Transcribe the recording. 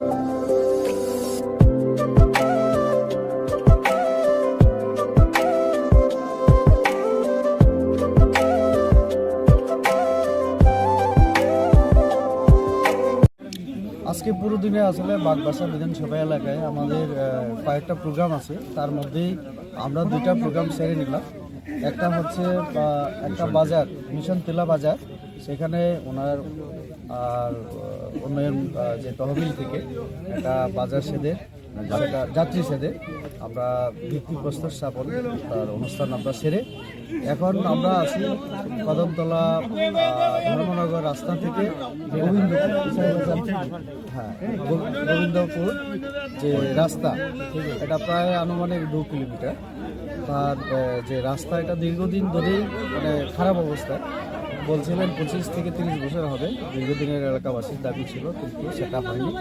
আজকে পুরো দিনে আসলে বাগবাসা বিধানসভা এলাকায় আমাদের কয়েকটা প্রোগ্রাম আছে। তার মধ্যেই আমরা দুইটা প্রোগ্রাম সেরে নিলাম। একটা হচ্ছে একটা বাজার, মিশন তেলা বাজার, সেখানে ওনার আর উন্নয়ন যে তহবিল থেকে একটা বাজার সেদে, যাত্রী সেদে আমরা ভিত্তিপ্রস্তর স্থাপন তার অনুষ্ঠান আমরা সেরে এখন আমরা আছি কদমতলা ধর্মনগর রাস্তা থেকে গোবিন্দপুর যে রাস্তা, এটা প্রায় আনুমানিক 2 কিলোমিটার। তার যে রাস্তা, এটা দীর্ঘদিন ধরেই মানে খারাপ অবস্থা। বলছিলেন 25 থেকে 30 বছর হবে, দীর্ঘদিনের এলাকাবাসীর দাবি ছিল, কিন্তু সেটা হয়নি।